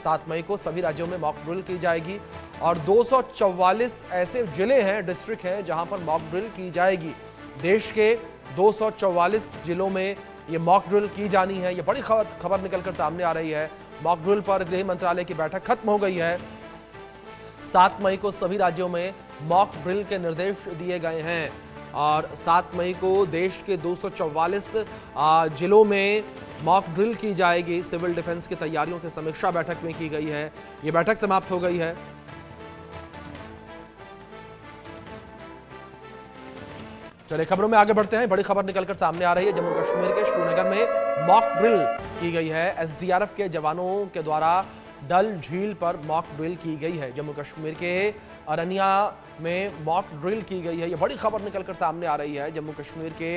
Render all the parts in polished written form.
7 मई को सभी राज्यों में मॉक ड्रिल की जाएगी और 244 ऐसे जिले हैं, डिस्ट्रिक्ट हैं जहां पर मॉक ड्रिल की जाएगी। देश के 244 जिलों में ये मॉक ड्रिल की जानी है। ये बड़ी खबर निकलकर सामने आ रही है। मॉक ड्रिल पर गृह मंत्रालय की बैठक खत्म हो गई है। 7 मई को सभी राज्यों में मॉक ड्रिल के निर्देश दिए गए हैं और 7 मई को देश के 244 जिलों में मॉक ड्रिल की जाएगी। सिविल डिफेंस की तैयारियों की समीक्षा बैठक में की गई है। ये बैठक समाप्त हो गई है। चलिए खबरों में आगे बढ़ते हैं। बड़ी खबर निकलकर सामने आ रही है। जम्मू कश्मीर के श्रीनगर में मॉक ड्रिल की गई है। एसडीआरएफ के जवानों के द्वारा डल झील पर मॉक ड्रिल की गई है। जम्मू कश्मीर के अरनिया में मॉक ड्रिल की गई है। ये बड़ी खबर निकलकर सामने आ रही है। जम्मू कश्मीर के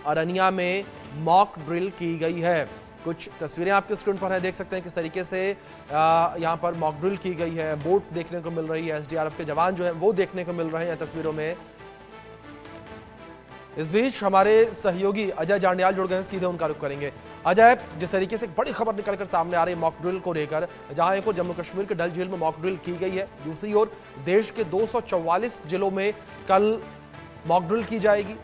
अरनिया में मॉक ड्रिल की गई है। कुछ तस्वीरें आपके स्क्रीन पर है, देख सकते हैं किस तरीके से यहाँ पर मॉक ड्रिल की गई है। बोट देखने को मिल रही है, एसडीआरएफ के जवान जो है वो देखने को मिल रहे हैं तस्वीरों में। इस बीच हमारे सहयोगी अजय जांडियाल जुड़ गए हैं, सीधे उनका रुख करेंगे। अजय, जिस तरीके से बड़ी खबर निकलकर सामने आ रही है मॉक ड्रिल को लेकर, जहां एक और जम्मू कश्मीर के डल झील में मॉक ड्रिल की गई है, दूसरी ओर देश के 244 जिलों में कल मॉक ड्रिल की जाएगी।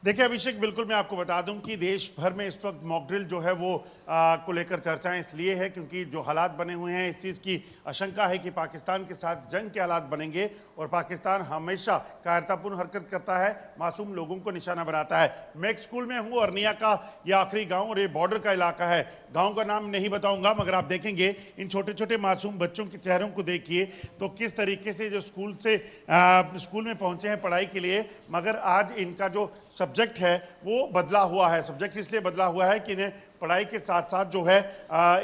देखिए अभिषेक, बिल्कुल मैं आपको बता दूं कि देश भर में इस वक्त मॉक ड्रिल जो है वो को लेकर चर्चाएं इसलिए है क्योंकि जो हालात बने हुए हैं, इस चीज़ की आशंका है कि पाकिस्तान के साथ जंग के हालात बनेंगे और पाकिस्तान हमेशा कायरतापूर्ण हरकत करता है, मासूम लोगों को निशाना बनाता है। मैं एक स्कूल में हूँ, अरनिया का यह आखिरी गाँव और ये बॉर्डर का इलाका है। गाँव का नाम नहीं बताऊँगा, मगर आप देखेंगे इन छोटे छोटे मासूम बच्चों के चेहरों को देखिए तो किस तरीके से जो स्कूल में पहुँचे हैं पढ़ाई के लिए, मगर आज इनका जो सब्जेक्ट है वो बदला हुआ है। सब्जेक्ट इसलिए बदला हुआ है कि इन्हें पढ़ाई के साथ साथ जो है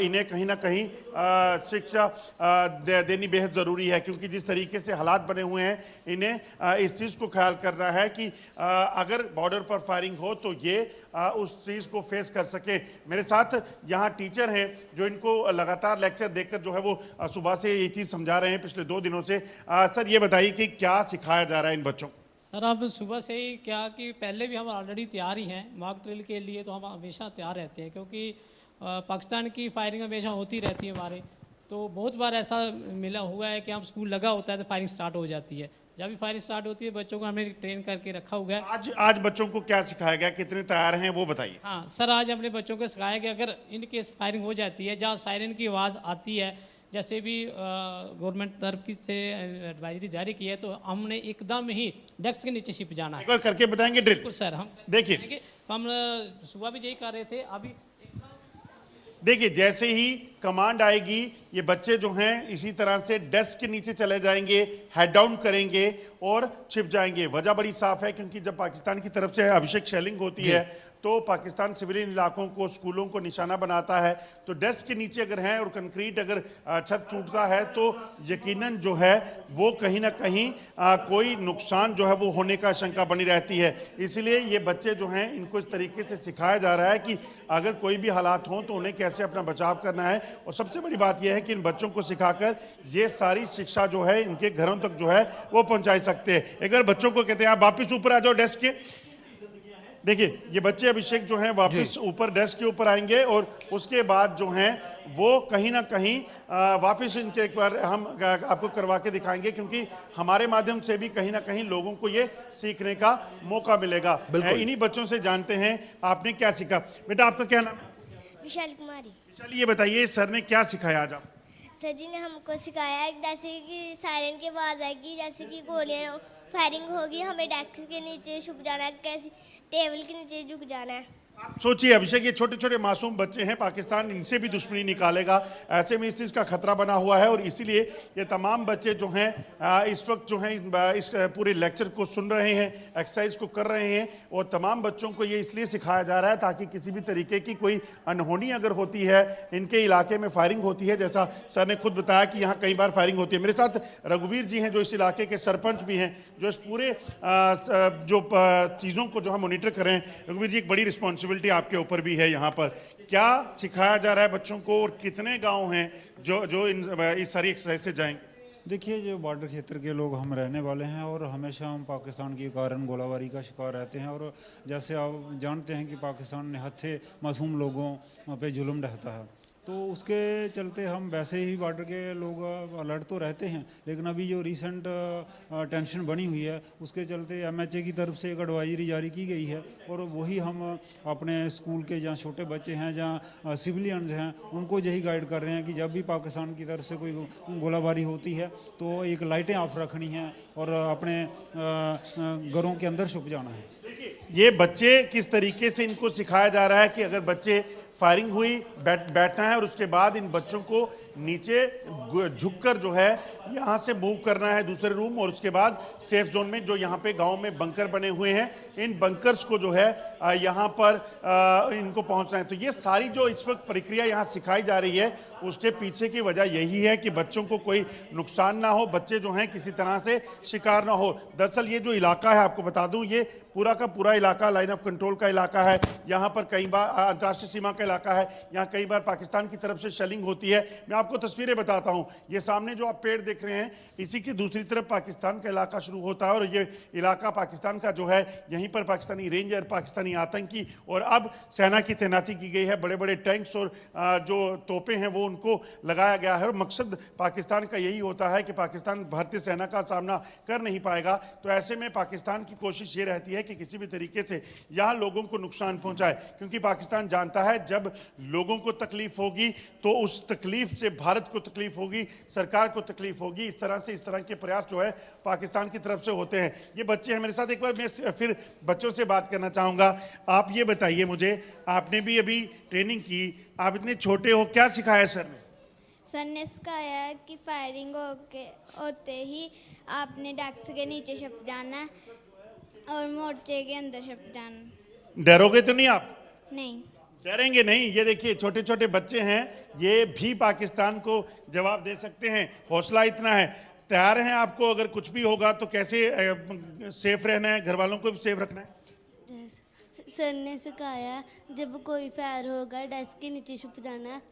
इन्हें कहीं ना कहीं शिक्षा देनी बेहद ज़रूरी है, क्योंकि जिस तरीके से हालात बने हुए हैं इन्हें इस चीज़ को ख्याल करना है कि अगर बॉर्डर पर फायरिंग हो तो ये उस चीज़ को फेस कर सके। मेरे साथ यहाँ टीचर हैं जो इनको लगातार लेक्चर देकर जो है वो सुबह से ये चीज़ समझा रहे हैं पिछले 2 दिनों से। सर ये बताइए कि क्या सिखाया जा रहा है इन बच्चों को? सर अब सुबह से ही क्या कि पहले भी हम ऑलरेडी तैयार ही हैं मॉक ड्रिल के लिए, तो हम हमेशा तैयार रहते हैं क्योंकि पाकिस्तान की फायरिंग हमेशा होती रहती है हमारे। तो बहुत बार ऐसा मिला हुआ है कि हम स्कूल लगा होता है तो फायरिंग स्टार्ट हो जाती है। जब भी फायरिंग स्टार्ट होती है बच्चों को हमने ट्रेन करके रखा हुआ है। आज बच्चों को क्या सिखाया गया, कितने तैयार हैं वो बताइए। हाँ सर, आज हमने बच्चों को सिखाया कि अगर इनके फायरिंग हो जाती है, जहाँ सायरन की आवाज़ आती है, जैसे भी गवर्नमेंट तरफ की से एडवाइजरी जारी की है, तो हमने एकदम ही डेस्क के नीचे छिप जाना है। एक बार करके बताएंगे ड्रिल? बिल्कुल सर, हम देखिए तो हम सुबह भी यही कर रहे थे। अभी देखिए जैसे ही कमांड आएगी ये बच्चे जो हैं इसी तरह से डेस्क के नीचे चले जाएंगे, हेड डाउन करेंगे और छिप जाएंगे। वजह बड़ी साफ है क्योंकि जब पाकिस्तान की तरफ से अभिषेक शेलिंग होती है तो पाकिस्तान सिविलियन इलाकों को, स्कूलों को निशाना बनाता है। तो डेस्क के नीचे अगर हैं और कंक्रीट अगर छत टूटता है तो यकीनन जो है वो कहीं ना कहीं कोई नुकसान जो है वो होने का आशंका बनी रहती है। इसलिए ये बच्चे जो हैं इनको इस तरीके से सिखाया जा रहा है कि अगर कोई भी हालात हों तो उन्हें कैसे अपना बचाव करना है। और सबसे बड़ी बात यह है कि इन बच्चों को सिखाकर ये सारी शिक्षा जो है इनके घरों तक जो है वो पहुंचा सकते हैं। एक बार बच्चों को कहते हैं आप वापिस ऊपर आ जाओ डेस्क के। देखिए ये बच्चे अभिषेक जो हैं वापस ऊपर डेस्क के ऊपर आएंगे और उसके बाद जो हैं वो कहीं ना कहीं वापस इनके एक बार हम आपको करवा के दिखाएंगे, क्योंकि हमारे माध्यम से भी कहीं ना कहीं लोगों को ये सीखने का मौका मिलेगा। इन्हीं बच्चों से जानते हैं आपने क्या सीखा। बेटा आपका क्या नाम? विशाल कुमारी। विशाल ये बताइए सर ने क्या सिखाया आज आप? सर जी ने हमको सिखाया है जैसे कि सायरन की आवाज़ आएगी, जैसे कि गोलियां फायरिंग होगी, हमें डेस्क के नीचे छुप जाना है, कैसे टेबल के नीचे झुक जाना है। आप सोचिए अभिषेक, ये छोटे छोटे मासूम बच्चे हैं, पाकिस्तान इनसे भी दुश्मनी निकालेगा। ऐसे में इस चीज़ का खतरा बना हुआ है और इसीलिए ये तमाम बच्चे जो हैं इस वक्त जो हैं इस पूरे लेक्चर को सुन रहे हैं, एक्सरसाइज को कर रहे हैं। और तमाम बच्चों को ये इसलिए सिखाया जा रहा है ताकि किसी भी तरीके की कोई अनहोनी अगर होती है, इनके इलाके में फायरिंग होती है, जैसा सर ने खुद बताया कि यहाँ कई बार फायरिंग होती है। मेरे साथ रघुवीर जी हैं जो इस इलाके के सरपंच भी हैं, जो इस पूरे जो चीज़ों को जो हम मॉनिटर कर रहे हैं। रघुवीर जी, एक बड़ी रिस्पॉन्सिबिलिटी आपके ऊपर भी है यहाँ पर। क्या सिखाया जा रहा है बच्चों को और कितने गांव हैं जो इस सारी एक्सरसाइज से जाएंगे? देखिए, जो बॉर्डर क्षेत्र के लोग हम रहने वाले हैं और हमेशा हम पाकिस्तान के कारण गोलाबारी का शिकार रहते हैं। और जैसे आप जानते हैं कि पाकिस्तान ने हत्थे मासूम लोगों पे जुल्म ढहता है, तो उसके चलते हम वैसे ही बॉर्डर के लोग अलर्ट तो रहते हैं, लेकिन अभी जो रीसेंट टेंशन बनी हुई है उसके चलते MHA की तरफ से एक एडवाइजरी जारी की गई है। और वही हम अपने स्कूल के जहाँ छोटे बच्चे हैं, जहाँ सिविलियंस हैं, उनको यही गाइड कर रहे हैं कि जब भी पाकिस्तान की तरफ से कोई गोलाबारी होती है तो एक लाइटें ऑफ रखनी हैं और अपने घरों के अंदर छुप जाना है। ये बच्चे किस तरीके से इनको सिखाया जा रहा है कि अगर बच्चे फायरिंग हुई बैठना है और उसके बाद इन बच्चों को नीचे झुककर जो है यहाँ से मूव करना है दूसरे रूम, और उसके बाद सेफ जोन में जो यहाँ पे गांव में बंकर बने हुए हैं, इन बंकर्स को जो है यहाँ पर इनको पहुँचना है। तो ये सारी जो इस वक्त प्रक्रिया यहाँ सिखाई जा रही है, उसके पीछे की वजह यही है कि बच्चों को कोई नुकसान ना हो, बच्चे जो हैं किसी तरह से शिकार ना हो। दरअसल ये जो इलाका है, आपको बता दूं, ये पूरा का पूरा इलाका लाइन ऑफ कंट्रोल का इलाका है। यहाँ पर कई बार अंतर्राष्ट्रीय सीमा का इलाका है, यहाँ कई बार पाकिस्तान की तरफ से शेलिंग होती है। मैं आपको तस्वीरें बताता हूँ, ये सामने जो आप पेड़ देख रहे हैं, इसी की दूसरी तरफ पाकिस्तान का इलाका शुरू होता है, और ये इलाका पाकिस्तान का जो है, यहीं पर पाकिस्तानी रेंजर, पाकिस्तानी आतंकी और अब सेना की तैनाती की गई है। बड़े बड़े टैंक्स और जो तोपें हैं वो उनको लगाया गया है, और मकसद पाकिस्तान का यही होता है कि पाकिस्तान भारतीय सेना का सामना कर नहीं पाएगा। तो ऐसे में पाकिस्तान की कोशिश ये रहती है कि किसी भी तरीके से यहाँ लोगों को नुकसान पहुंचाए, क्योंकि पाकिस्तान जानता है जब लोगों को तकलीफ होगी तो उस तकलीफ से भारत को तकलीफ होगी, सरकार को तकलीफ होगी। इस तरह के प्रयास जो है पाकिस्तान की तरफ से होते हैं। ये बच्चे हैं मेरे साथ, एक बार मैं फिर बच्चों से बात करना चाहूंगा। आप ये बताइए मुझे, आपने भी अभी ट्रेनिंग की, आप इतने छोटे हो, क्या सिखाया सर ने? सर ने सिखाया कि फायरिंग होते ही आपने डेस्क के नीचे छुप जाना है और मोर्चे के अंदर छुप जाना। डरोगे तो नहीं आप? नहीं, डरेंगे नहीं। ये देखिए छोटे छोटे बच्चे हैं, ये भी पाकिस्तान को जवाब दे सकते हैं। हौसला इतना है, तैयार हैं आपको अगर कुछ भी होगा तो कैसे सेफ रहना है, घर वालों को भी सेफ रखना है? सर ने सिखाया जब कोई फायर होगा डेस्क के नीचे छुप जाना है,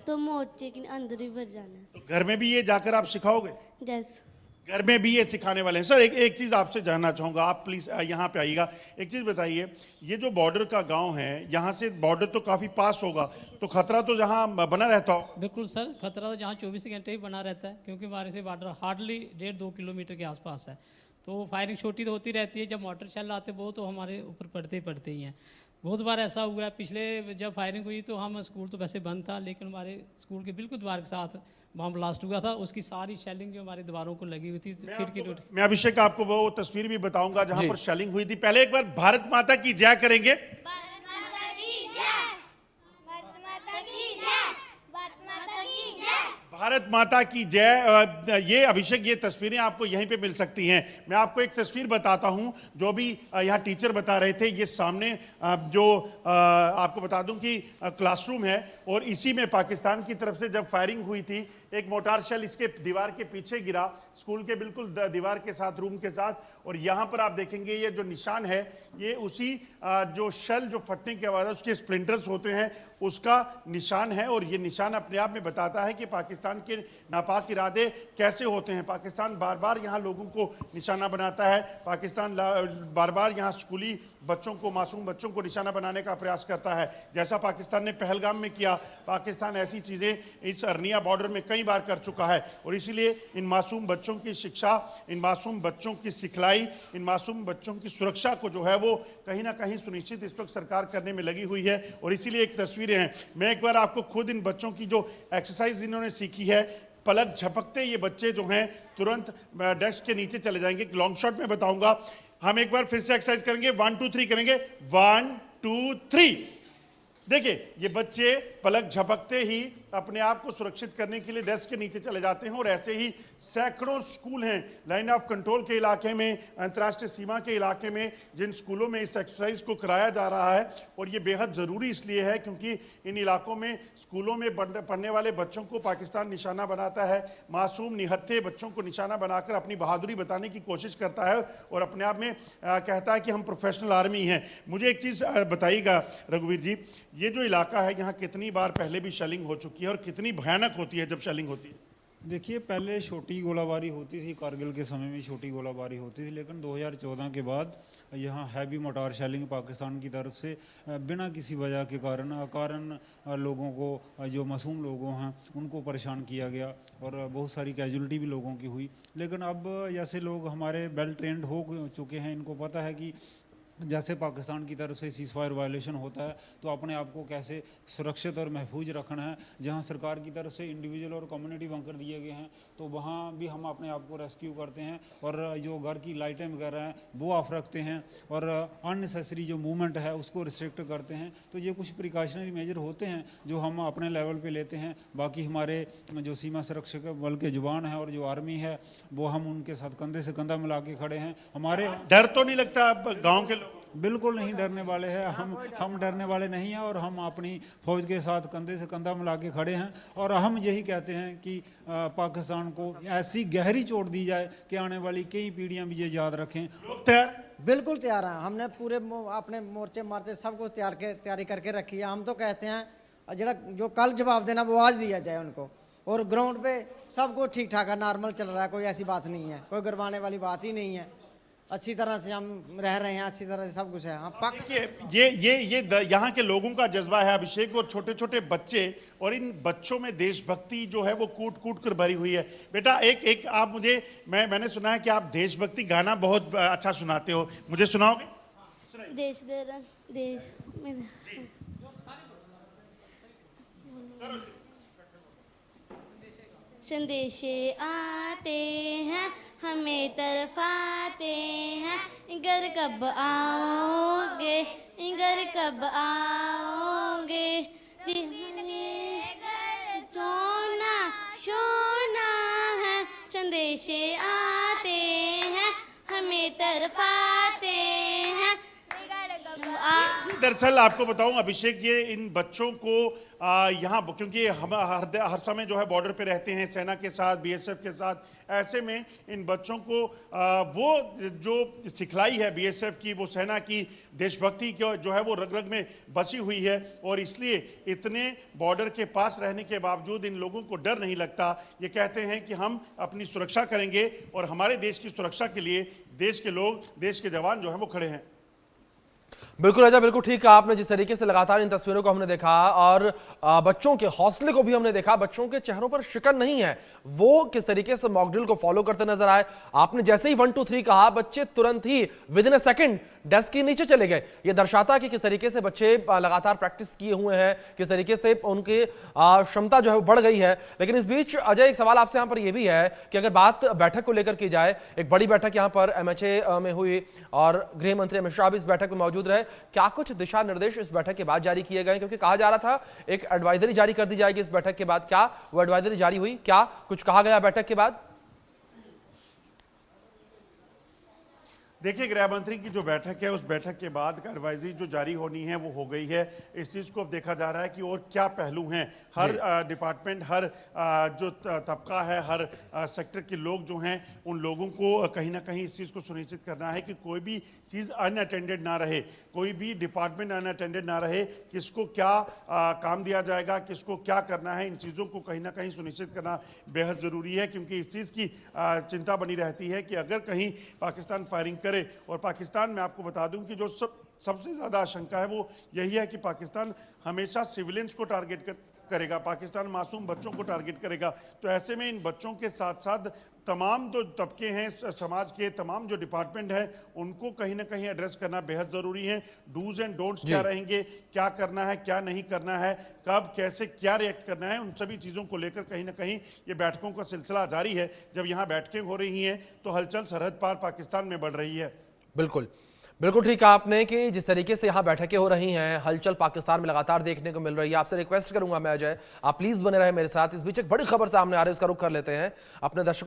तो मोर्चे के अंदर ही भर जाना है। तो घर में भी ये जाकर आप सिखाओगे? जैस घर में भी ये सिखाने वाले हैं। सर एक चीज़ आपसे जानना चाहूँगा, आप प्लीज़ यहाँ पे आइएगा। एक चीज़ बताइए, ये जो बॉर्डर का गांव है, यहाँ से बॉर्डर तो काफ़ी पास होगा, तो खतरा तो जहाँ बना रहता हो? बिल्कुल सर, खतरा तो जहाँ 24 घंटे ही बना रहता है, क्योंकि हमारे से बॉर्डर हार्डली 1.5-2 किलोमीटर के आसपास है। तो फायरिंग छोटी तो होती रहती है, जब मोटर शेल आते वो तो हमारे ऊपर पड़ते ही हैं। बहुत बार ऐसा हुआ है, पिछले जब फायरिंग हुई तो हम स्कूल तो वैसे बंद था, लेकिन हमारे स्कूल के बिल्कुल द्वार के साथ बम ब्लास्ट हुआ था। उसकी सारी शेलिंग जो हमारी दीवारों को लगी हुई थी, खिड़की टूट। मैं अभिषेक आपको वो तस्वीर भी बताऊंगा जहां पर शेलिंग हुई थी। पहले एक बार भारत माता की जय करेंगे। भारत माता की जय, भारत माता की जय, भारत माता की जय। भारत माता की जय। ये अभिषेक, ये तस्वीरें आपको यहीं पे मिल सकती हैं। मैं आपको एक तस्वीर बताता हूं जो भी यहाँ टीचर बता रहे थे। ये सामने जो आपको बता दूं कि क्लासरूम है, और इसी में पाकिस्तान की तरफ से जब फायरिंग हुई थी, एक मोटार शेल इसके दीवार के पीछे गिरा, स्कूल के बिल्कुल दीवार के साथ, रूम के साथ। और यहाँ पर आप देखेंगे ये जो निशान है, ये उसी जो शेल जो फटने के बाद उसके स्प्लिंटर्स होते हैं उसका निशान है। और ये निशान अपने आप में बताता है कि पाकिस्तान के नापाक इरादे कैसे होते हैं। पाकिस्तान बार बार यहाँ लोगों को निशाना बनाता है, पाकिस्तान बार बार यहाँ स्कूली बच्चों को, मासूम बच्चों को निशाना बनाने का प्रयास करता है, जैसा पाकिस्तान ने पहलगाम में किया। पाकिस्तान ऐसी चीज़ें इस अरनिया बॉर्डर में कई बार कर चुका है, और इसीलिए इन मासूम बच्चों की शिक्षा, इन मासूम बच्चों की सिखलाई, इन मासूम बच्चों की सुरक्षा को जो है वो कहीं ना कहीं सुनिश्चित इस वक्त सरकार करने में लगी हुई है। और इसीलिए एक तस्वीरें हैं, मैं एक बार आपको खुद इन बच्चों की जो एक्सरसाइज इन्होंने सीखी है, पलक झपकते ये बच्चे जो हैं तुरंत डेस्क के नीचे चले जाएंगे। लॉन्ग शॉट में बताऊंगा, हम एक बार फिर से एक्सरसाइज करेंगे, 1 2 3 करेंगे, 1 2 3। देखिए ये बच्चे पलक झपकते ही अपने आप को सुरक्षित करने के लिए डेस्क के नीचे चले जाते हैं। और ऐसे ही सैकड़ों स्कूल हैं लाइन ऑफ कंट्रोल के इलाके में, अंतर्राष्ट्रीय सीमा के इलाके में, जिन स्कूलों में इस एक्सरसाइज को कराया जा रहा है। और ये बेहद ज़रूरी इसलिए है क्योंकि इन इलाकों में स्कूलों में पढ़ने वाले बच्चों को पाकिस्तान निशाना बनाता है, मासूम निहत्थे बच्चों को निशाना बनाकर अपनी बहादुरी बताने की कोशिश करता है, और अपने आप में कहता है कि हम प्रोफेशनल आर्मी हैं। मुझे एक चीज़ बताइएगा रघुवीर जी, ये जो इलाका है यहाँ कितनी बार पहले भी शेलिंग हो चुकी है और कितनी भयानक होती है जब शेलिंग होती है? देखिए, पहले छोटी गोलाबारी होती थी, कारगिल के समय में छोटी गोलाबारी होती थी, लेकिन 2014 के बाद यहाँ हैवी मोटार शेलिंग पाकिस्तान की तरफ से बिना किसी वजह के कारण लोगों को, जो मासूम लोगों हैं उनको परेशान किया गया और बहुत सारी कैजुअलिटी भी लोगों की हुई। लेकिन अब जैसे लोग हमारे वेल ट्रेंड हो चुके हैं, इनको पता है कि जैसे पाकिस्तान की तरफ से सीज़ फायर वायलेशन होता है तो अपने आप को कैसे सुरक्षित और महफूज रखना है। जहां सरकार की तरफ से इंडिविजुअल और कम्युनिटी बंकर दिए गए हैं तो वहां भी हम अपने आप को रेस्क्यू करते हैं और जो घर की लाइटें वगैरह हैं वो ऑफ रखते हैं और अननेसेसरी जो मूवमेंट है उसको रिस्ट्रिक्ट करते हैं। तो ये कुछ प्रिकॉशनरी मेजर होते हैं जो हम अपने लेवल पे लेते हैं। बाकी हमारे जो सीमा सुरक्षा बल के जवान हैं और जो आर्मी है वो हम उनके साथ कंधे से कंधा मिला के खड़े हैं। हमारे डर तो नहीं लगता गांव के लोग? बिल्कुल नहीं डरने वाले हैं, हम डरने वाले नहीं हैं और हम अपनी फौज के साथ कंधे से कंधा मिला के खड़े हैं और हम यही कहते हैं कि पाकिस्तान को ऐसी गहरी चोट दी जाए कि आने वाली कई पीढ़ियां भी ये याद रखें। लोग तैयार? बिल्कुल तैयार हैं। हमने पूरे अपने मोर्चे मार्चे सब कुछ तैयारी करके रखी है। हम तो कहते हैं जो कल जवाब देना वो आज दिया जाए उनको। और ग्राउंड पे सब कुछ ठीक ठाक है, नॉर्मल चल रहा है, कोई ऐसी बात नहीं है, कोई गरमाने वाली बात ही नहीं है। अच्छी तरह से हम रह रहे हैं, अच्छी तरह से सब कुछ है। हाँ, ये यहाँ के लोगों का जज्बा है अभिषेक, और छोटे छोटे बच्चे, और इन बच्चों में देशभक्ति जो है वो कूट कूट कर भरी हुई है। बेटा एक आप मुझे, मैंने सुना है कि आप देशभक्ति गाना बहुत अच्छा सुनाते हो, मुझे सुनाओगे? देश तेरा देश मेरा। संदेशे आते हैं हमें तरफाते हैं, घर कब आओगे, घर कब आओगे, सोना सोना है। संदेशे आते हैं हमें तरफाते हैं। दरअसल आपको बताऊं अभिषेक, ये इन बच्चों को यहाँ, क्योंकि हम हर समय जो है बॉर्डर पे रहते हैं सेना के साथ, बीएसएफ के साथ, ऐसे में इन बच्चों को वो जो सिखलाई है बीएसएफ की, वो सेना की देशभक्ति जो है वो रग रग में बसी हुई है। और इसलिए इतने बॉर्डर के पास रहने के बावजूद इन लोगों को डर नहीं लगता। ये कहते हैं कि हम अपनी सुरक्षा करेंगे और हमारे देश की सुरक्षा के लिए देश के लोग, देश के जवान जो हैं वो खड़े हैं। बिल्कुल राजा, बिल्कुल ठीक कहा आपने। जिस तरीके से लगातार इन तस्वीरों को हमने देखा और बच्चों के हौसले को भी हमने देखा, बच्चों के चेहरों पर शिकन नहीं है, वो किस तरीके से मॉक ड्रिल को फॉलो करते नजर आए। आपने जैसे ही 1 2 3 कहा, बच्चे तुरंत ही within a second desk के नीचे चले गए। ये दर्शाता कि किस तरीके से बच्चे लगातार प्रैक्टिस किए हुए हैं, किस तरीके से उनकी क्षमता जो है वो बढ़ गई है। लेकिन इस बीच अजय, एक सवाल आपसे यहां पर यह भी है कि अगर बात बैठक को लेकर की जाए, एक बड़ी बैठक यहां पर MHA में हुई और गृह मंत्री अमित शाह भी इस बैठक में मौजूद रहे, क्या कुछ दिशा निर्देश इस बैठक के बाद जारी किए गए? क्योंकि कहा जा रहा था एक एडवाइजरी जारी कर दी जाएगी इस बैठक के बाद, क्या वो एडवाइजरी जारी हुई? क्या कुछ कहा गया बैठक के बाद? देखिए, गृह मंत्री की जो बैठक है, उस बैठक के बाद का एडवाइजरी जो जारी होनी है वो हो गई है। इस चीज़ को अब देखा जा रहा है कि और क्या पहलू हैं। हर डिपार्टमेंट, हर जो तबका है, हर सेक्टर के लोग जो हैं, उन लोगों को कहीं ना कहीं इस चीज़ को सुनिश्चित करना है कि कोई भी चीज़ अनअटेंडेड ना रहे, कोई भी डिपार्टमेंट अनअटेंडेड ना रहे। किसको क्या काम दिया जाएगा, किसको क्या करना है, इन चीज़ों को कहीं ना कहीं सुनिश्चित करना बेहद ज़रूरी है। क्योंकि इस चीज़ की चिंता बनी रहती है कि अगर कहीं पाकिस्तान फायरिंग करे, और पाकिस्तान में आपको बता दूं कि जो सबसे ज़्यादा आशंका है वो यही है कि पाकिस्तान हमेशा सिविलियंस को टारगेट करेगा, पाकिस्तान मासूम बच्चों को टारगेट करेगा। तो ऐसे में इन बच्चों के साथ साथ तमाम जो तबके हैं समाज के, तमाम जो डिपार्टमेंट हैं, उनको कहीं ना कहीं एड्रेस करना बेहद ज़रूरी है। डूज एंड डोंट्स क्या रहेंगे, क्या करना है, क्या नहीं करना है, कब कैसे क्या रिएक्ट करना है, उन सभी चीज़ों को लेकर कहीं ना कहीं ये बैठकों का सिलसिला जारी है। जब यहाँ बैठकें हो रही हैं तो हलचल सरहद पार पाकिस्तान में बढ़ रही है। बिल्कुल बिल्कुल ठीक कहा आपने कि जिस तरीके से यहाँ बैठकें हो रही हैं, हलचल पाकिस्तान में लगातार देखने को मिल रही है। आपसे रिक्वेस्ट करूंगा मैं अजय, आप प्लीज बने रहे मेरे साथ। इस बीच एक बड़ी खबर सामने आ रही है, उसका रुख कर लेते हैं। अपने दर्शकों